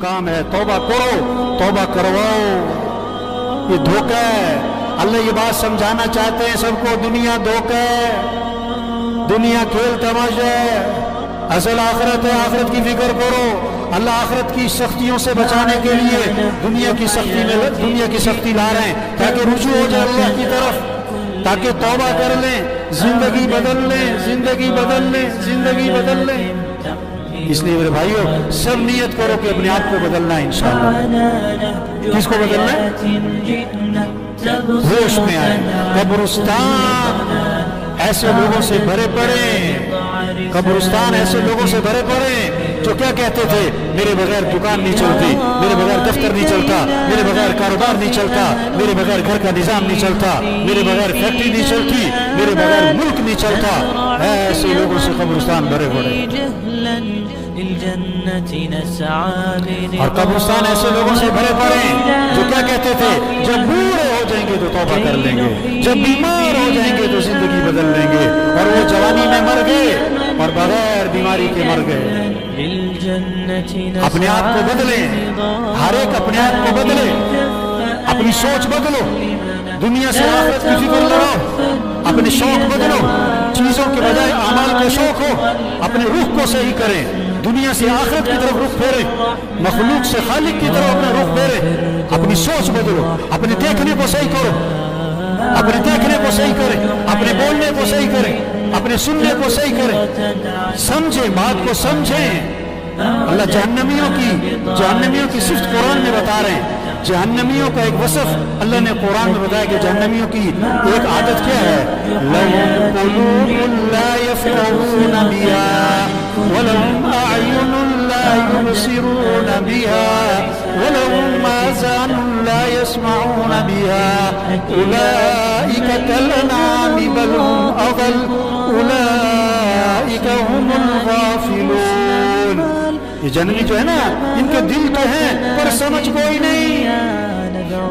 کام ہے، توبہ کرو، توبہ کرواؤ، یہ دھوکہ ہے۔ اللہ یہ بات سمجھانا چاہتے ہیں سب کو، دنیا دھوکہ ہے، دنیا کھیل تماشا ہے، اصل آخرت ہے، آخرت کی فکر کرو۔ اللہ آخرت کی سختیوں سے بچانے کے لیے دنیا کی سختی لا رہے ہیں تاکہ رجوع ہو جائے اللہ کی طرف، تاکہ توبہ کر لیں، زندگی بدل لیں، زندگی بدل لیں، زندگی بدل لیں۔ اس لیے میرے بھائیو سب نیت کرو کہ اپنے آپ کو بدلنا ہے انشاءاللہ۔ کس کو بدلنا ہے؟ ہوش میں آئے۔ قبرستان ایسے لوگوں سے بھرے پڑے، قبرستان ایسے لوگوں سے بھرے پڑے جو کیا کہتے تھے، میرے بغیر دکان نہیں چلتی، میرے بغیر دفتر نہیں چلتا، میرے بغیر کاروبار نہیں چلتا، میرے بغیر گھر کا نظام نہیں چلتا، میرے بغیر فیکٹری نہیں چلتی، میرے بغیر ملک نہیں چلتا۔ ایسے لوگوں سے قبرستان بھرے پڑے، اور قبرستان ایسے لوگوں سے بھرے پڑے جو کیا کہتے تھے، جب بوڑھے ہو جائیں گے تو توبہ کر لیں گے، جب بیمار ہو جائیں گے تو زندگی بدل لیں گے، اور وہ جوانی میں مر گئے اور بغیر بیماری کے مر گئے۔ اپنے آپ کو بدلیں، ہر ایک اپنے آپ کو بدلے، اپنی سوچ بدلو، دنیا سے آخرت کی فکر لڑو، اپنے شوق بدلو، چیزوں کے بجائے اعمال کا شوق ہو، اپنے روح کو صحیح کریں، دنیا سے آخرت کی طرف رخ پھیرے، مخلوق سے خالق کی طرف اپنا رخ پھیرے، اپنی سوچ بدلو، اپنے دیکھنے کو صحیح کرو، اپنے دیکھنے کو صحیح کریں، اپنے بولنے کو صحیح کریں، اپنے سننے کو صحیح کریں، سمجھیں بات کو سمجھیں۔ اللہ جہنمیوں کی صفت قرآن میں بتا رہے ہیں، جہنمیوں کا ایک وصف اللہ نے قرآن میں بتایا کہ جہنمیوں کی ایک عادت کیا ہے، لَهُمْ قُلُوبٌ لَا يَفْقَهُونَ بِهَا وَلَهُمْ أَعْيُنٌ لَا يُبْصِرُونَ بِهَا وَلَهُمْ آذَانٌ لَا يَسْمَعُونَ بِهَا أُولَئِكَ كَالْأَنْعَامِ بَلْ هُمْ أَضَلُّ أُولَئِكَ هُمُ الْغَافِلُونَ۔ یہ جنمی جو ہے نا، ان کے دل تو ہیں پر سمجھ کوئی نہیں،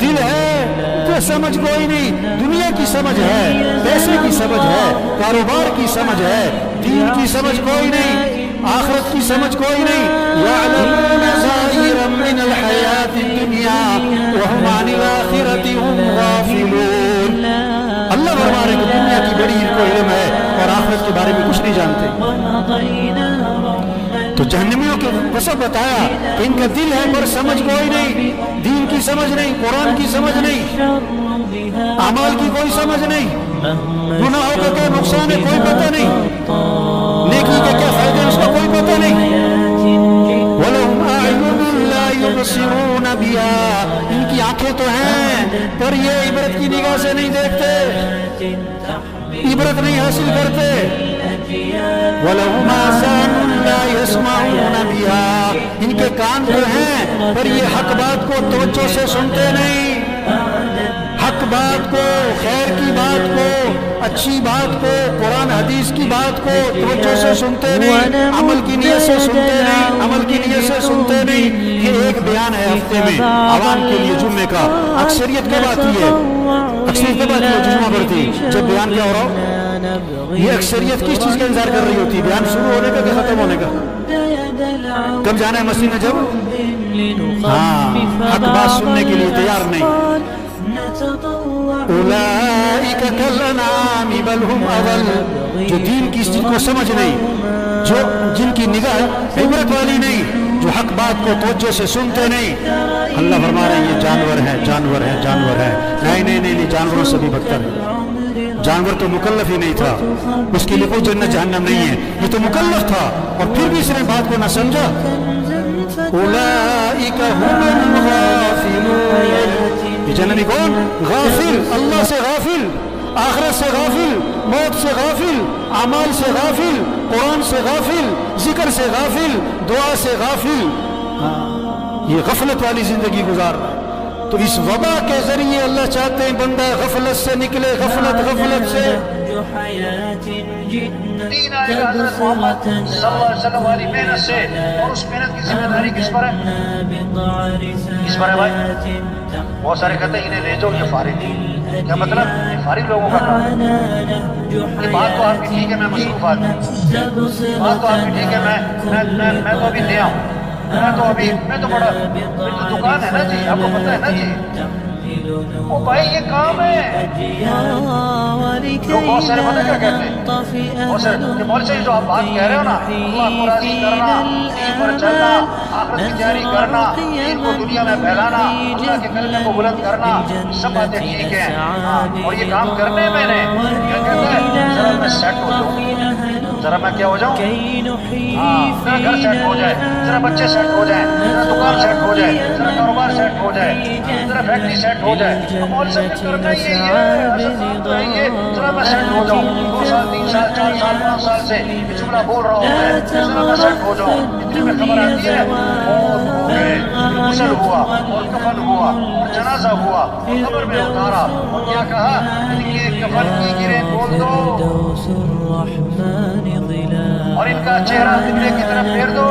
دل ہے پر سمجھ کوئی نہیں، دنیا کی سمجھ ہے، پیسے کی سمجھ ہے، کاروبار کی سمجھ ہے، دین کی سمجھ کوئی نہیں، آخرت کی سمجھ کوئی نہیں۔ یعلمون ظاہرا من الحیات الدنیا وہم عن الآخرۃ ہم غافلون۔ اللہ فرما رہے کہ دنیا کی بڑی ان کو علم ہے اور آخرت کے بارے میں کچھ نہیں جانتے۔ تو جہنمیوں کے وصف بتایا کہ ان کا دل ہے پر سمجھ کوئی نہیں، دین کی سمجھ نہیں، قرآن کی سمجھ نہیں، اعمال کی کوئی سمجھ نہیں، گناہوں کا کیا نقصان ہے کوئی پتہ نہیں، نیکی کا کیا فائدہ ہے اس کا کوئی پتہ نہیں۔ وَلَهُمْ أَعْيُنٌ لَا يُبْصِرُونَ بِهَا، ان کی آنکھیں تو ہیں پر یہ عبرت کی نگاہ سے نہیں دیکھتے، عبرت نہیں حاصل کرتے۔ وَلَهُمْ آذَانٌ لَا يَسْمَعُونَ بِهَا، ان کے کان تو ہیں پر یہ حق بات کو توجہ سے سنتے نہیں، حق بات کو، خیر کی بات کو، اچھی بات کو، قرآن حدیث کی بات کو توجہ سے سنتے نہیں، عمل کی نیت سے سنتے نہیں، عمل کی نیت سے سنتے نہیں۔ یہ ایک بیان ہے ہفتے میں عوام کے لیے جمعے کا، اکثریت کب آتی ہے؟ اکثریت کب آتی ہے جمعہ پڑھتی جب بیان کیا ہو رہا ہو؟ یہ اکثریت کس چیز کا انتظار کر رہی ہوتی ہے؟ بیان شروع ہونے کا کہ ختم ہونے کا؟ کب جانا ہے مسجد میں؟ جب حق بات سننے کے لیے تیار نہیں۔ اولئک کالانعام بل ہم اضل، جو دین کی اس چیز کو سمجھ نہیں، جو جن کی نگاہ عبرت والی نہیں، جو حق بات کو توجہ سے سنتے نہیں، اللہ فرما رہے ہیں یہ جانور ہیں، جانور ہیں، جانور ہیں۔ نہیں، جانوروں سے بھی بدتر ہے۔ جانور تو مکلف ہی نہیں تھا، اس کے لیے کوئی جنت جہنم نہیں ہے، یہ تو مکلف تھا اور پھر بھی اس نے بات کو نہ سمجھا۔ اولئک هم الغافلون، یہ جنمی کون؟ غافل، اللہ سے غافل، آخرت سے غافل، موت سے غافل، اعمال سے غافل، قرآن سے غافل، ذکر سے غافل، دعا سے غافل، یہ غفلت والی زندگی گزار رہا ہے۔ تو اس وبا کے ذریعے اللہ چاہتے ہیں بندہ غفلت سے نکلے، غفلت سے۔ دین آئے گا حضرت محمد صلی اللہ علیہ وسلم والی محنت سے، اور اس محنت کی ذمہ داری کس پر ہے؟ کس پر ہے بھائی؟ بہت سارے کہتے ہیں انہیں لے جاؤ، یہ فارغ نہیں، کیا مطلب؟ یہ فارغ لوگوں کا کام ہے۔ یہ بات تو آپ کی ٹھیک ہے، میں مصروف آدمی، بات تو آپ کی ٹھیک ہے، میں تو ابھی نیا ہوں، میں تو بڑا دکان ہے نا جی، آپ کو پتہ ہے نا جی، وہ بھائی یہ کام ہے. لوگ بہت سارے پتہ کیا کہتے ہیں، بہت سارے کہ مولوی صاحب جو آپ بات کہہ رہے ہو نا، اللہ کو راضی کرنا، دین پر چلنا، آخرت کی تیاری کرنا، دین کو دنیا میں پھیلانا، اللہ کے کلمے کو بلند کرنا، سب باتیں ٹھیک ہیں، اور یہ کام کرنے میں نے کیا کہتا ہے، ذرا میں سیٹ ہو جاؤں، ذرا میں کیا ہو جاؤں، ذرا گھر سیٹ ہو جائے، ذرا بچے سیٹ ہو جائیں، ذرا دکان سیٹ ہو جائے، ذرا کاروبار سیٹ ہو جائے، ذرا فیکٹری سیٹ ہو جائے. مولوی صاحب نے کرنا ہی ہے، ذرا میں سیٹ ہو جاؤں، 2 سال 3 سال 4 سال 5 سال سے یہ جملہ بول رہا ہوں میں، ذرا میں سیٹ ہو جاؤں. اتنے میں خبر آتی ہے موت ہو گئے، غسل ہوا اور کفن ہوا اور جنازہ ہوا اور قبر میں اتارا اور کیا کہا، ان کے کفن کی گریں کھول دو اور ان کا چہرہ قبلے کی طرف پھیر دو.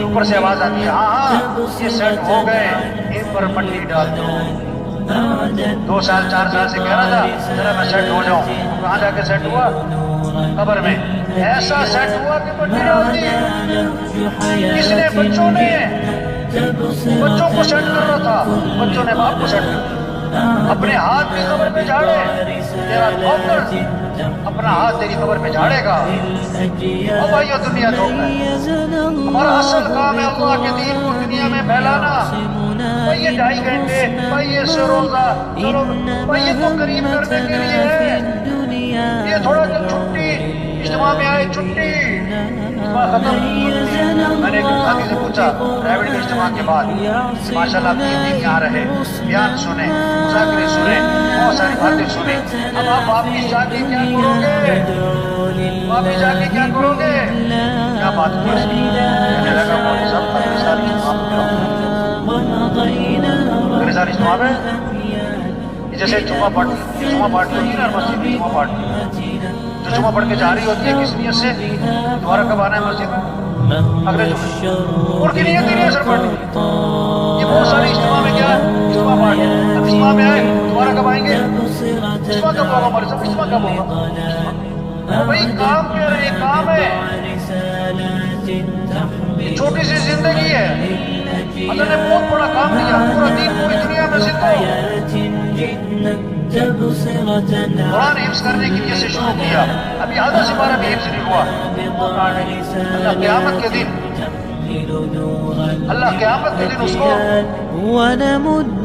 اوپر سے آواز آتی ہے ہاں یہ سیٹ ہو گئے، ان پر مٹی ڈال دو. 2 سال 4 سال سے کہہ رہا تھا ذرا میں سیٹ ہو جاؤں، کہاں جا کے سیٹ ہوا؟ قبر میں. ایسا سیٹ ہوا کہ مٹی ڈال دی. کس نے؟ بچوں نے. بچوں کو سیٹ کر رہا تھا، بچوں نے باپ کو سیٹ کر دیا. اپنے ہاتھ بھی قبر پہ جھاڑے، تیرا نوکر اپنا ہاتھ تیری قبر پہ جھاڑے گا. اور بھائیو دنیا تو ہمارا اصل کام ہے اللہ کے دین کو دنیا میں پھیلانا. بھائی یہ 2.5 گھنٹے، بھائی یہ روزہ، چلو بھائی یہ تو قریب کرنے کے لیے ہے. یہ تھوڑا جب چھٹی اجتماع میں آئے، چھٹی اجتماع ختم. میں نے ایک ساتھی سے پوچھا پرائیویٹ اجتماع کے بعد، ماشاءاللہ 3 دن یہاں رہے، بیان سنے، مذاکرے سنے، بہت ساری باتیں سنے. اب آپ واپس جا کے کیا کرو گے؟ واپس جا کے کیا کرو گے؟ کیا بات کرو گے؟ مجھے لگا مولوی صاحب اگلے سال اجتماع میں جیسے جمعہ پڑھتی ہوتی ہے نا مسجد میں، جمعہ پڑھتی جو جمعہ پڑھ کے جا رہی ہوتی ہے کس نیت سے؟ دوبارہ کب آنا ہے مسجد میں؟ اگلے جمعے. اور کی نیت ہی نہیں اثر پڑتی. یہ بہت ساری اجتماع میں کیا ہے؟ اجتماع پڑھ اب اجتماع میں آئے دوبارہ کب آئیں گے؟ اجتماع کب ہوگا ہمارے سب؟ اجتماع کب ہوگا؟ بھائی کام کیا ہے؟ یہ کام ہے، چھوٹی سی زندگی ہے، اللہ نے بہت بڑا کام دیا. پورا دین پوری دنیا میں قرآن حفظ کرنے کی وجہ سے شروع کیا. ابھی آدھا سپارہ بھی حفظ نہیں ہوا. اللہ قیامت کے دن، اللہ قیامت کے دن اس کو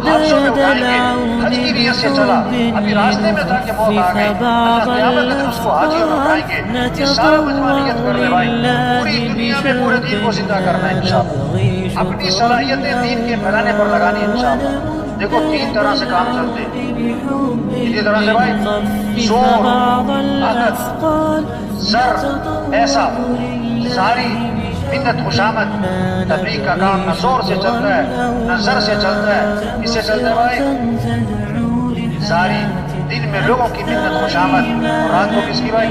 حادثوں میں اٹھائیں گے. حج کی نیت سے چلا، ابھی راستے میں تھا کہ موت آ گئی. اللہ قیامت کے دن اس کو حاجیوں میں اٹھائیں گے. یہ سارا مجمع نیت کر لے بھائی، پوری دنیا میں پورے دین کو زندہ کرنا ہے انشاءاللہ. اپنی صلاحیتیں دین کے پھیلانے پر لگانی ہے انشاءاللہ. دیکھو 3 طرح سے کام چلتے ہیں. اسی طرح سے بھائی زور، طاقت، زر، ایسا ساری منت خوشامد. تبلیغ کا کام نہ زور سے چلتا ہے نہ زر سے چلتا ہے. اس سے چلتا ہے بھائی ساری دن میں لوگوں کی منت خوشامد، اور رات کو کس کی بھائی؟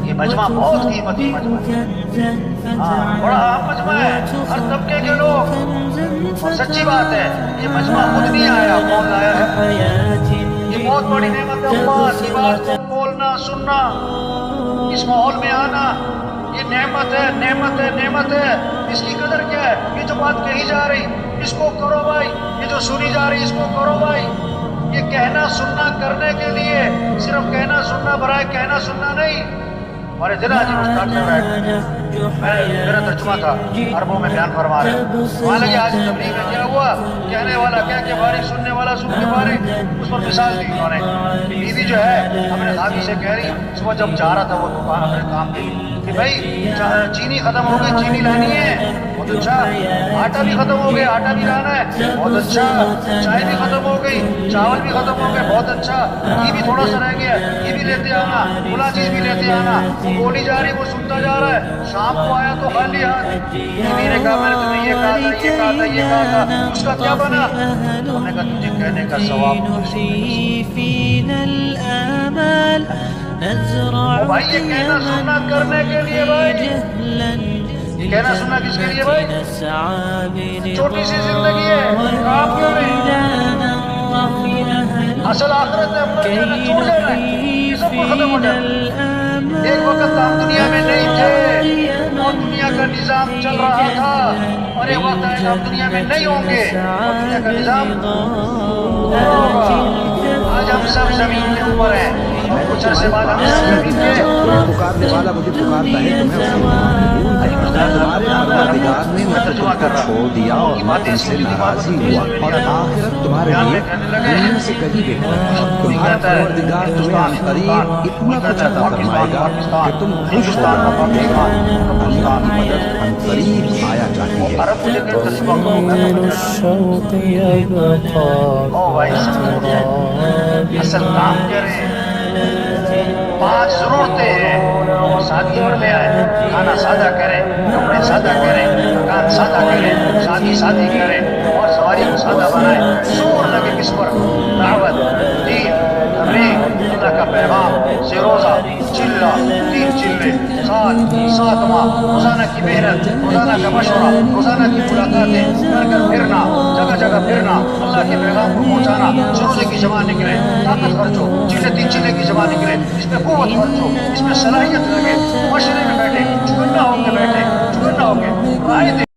یہ مجمع بہت قیمتی مجمع ہے، بڑا اہم مجمع ہے، ہر طبقے کے لوگ. اور سچی بات ہے یہ مجمع خود نہیں آیا، کون لایا ہے؟ یہ بہت بڑی نعمت ہے. اللہ کی بات کو بولنا، سننا، اس ماحول میں آنا، یہ نعمت ہے، نعمت ہے، نعمت ہے. اس کی قدر کیا ہے؟ یہ جو بات کہی جا رہی اس کو کرو بھائی، یہ جو سنی جا رہی اس کو کرو بھائی. یہ کہنا سننا کرنے کے لیے، صرف کہنا سننا برائے کہنا سننا نہیں. ہمارے دل آج استاد سے میرا ترجمہ تھا، عربوں میں بیان فرما رہے. وہاں لگے آج تبلیغ میں کیا ہوا، کہنے والا کیا کہ بارک، سننے والا سن کے بارک. اس پر مثال دی انہوں نے. بیوی جو ہے اپنے خاوی سے کہہ رہی، صبح جب جا رہا تھا وہ دکان اپنے کام کی کہ بھائی چینی ختم ہو گئی، چینی لانی ہے. بہت اچھا. آٹا بھی ختم ہو گیا، آٹا بھی لانا ہے. بہت اچھا. چائے بھی ختم ہو گئی، چاول بھی ختم ہو گئے. بہت اچھا. یہ بھی تھوڑا سا رہ گیا، یہ بھی لیتے آنا، کھلا چیز بھی لیتے آنا. بولی جا رہی وہ سنتا جا رہا ہے. شام کو آیا تو خالی ہاتھ. بیوی نے کہا میں نے تمہیں یہ کہا تھا، یہ کہا تھا، یہ کہا تھا. اس کا کیا بنا؟ ہم نے کہا تجھے کہنے کا ثواب. بھائی یہ کہنا سننا کرنے کے لیے بھائی، یہ کہنا سننا کس کے لیے بھائی؟ چھوٹی سی زندگی ہے، کام کیوں نہیں؟ اصل آخرت ہے، اپنا کہنا چھوڑ دینا ہے، یہ سب کو ختم ہو جائے. ایک وقت ہم دنیا میں نہیں تھے اور دنیا کا نظام چل رہا تھا، اور ایک وقت آئے گا ہم دنیا میں نہیں ہوں گے اور دنیا کا نظام ہوگا۔ آج ہم سب زمین کے اوپر ہیں اور کچھ عرصے بعد ہم سب زمین کے پکارنے والا مجھے پکارتا ہے تو میں تمہارے پروردگار نے ترجمہ کر رہا چھوڑ دیا اور میں تم سے ناراضی ہوا، اور آخرت تمہارے لیے دنیا سے کہیں بہتر ہے۔ تمہارا پروردگار تمہیں عن قریب اتنا کچھ عطا فرمائے گا کہ تم خوش ہو جاؤ گے۔ اللہ کی مدد عن قریب آیا جاتی ہے۔ عرب مجھے کہ ترجمہ کرو گا او بھائی اصل کام کریں، 5 ضرورتیں ہیں اور سادگی پر لے آئے، کھانا سادہ کریں، کپڑے سادہ کریں، مکان سادہ کریں، شادی کریں اور سواری کو سادہ بنائیں۔ زور لگے کس پر؟ دعوت، دین، تبلیغ، اللہ کا پیغام، سے روزہ، چلہ، 3 چلے، ساتواں روزانہ کی محنت، روزانہ کا مشورہ، روزانہ کی ملاقاتیں، گھر گھر پھرنا، جگہ جگہ پھرنا، اللہ کے پیغام کو پہنچانا۔ روزے کی جمع نکلے، طاقت خرچو، 3 چلے کی جمع نکلے، اس میں قوت خرچو، اس میں صلاحیت لگے، مشورے میں بیٹھے، چکنا ہو کے بیٹھے، چکنا ہو کے رائے دے۔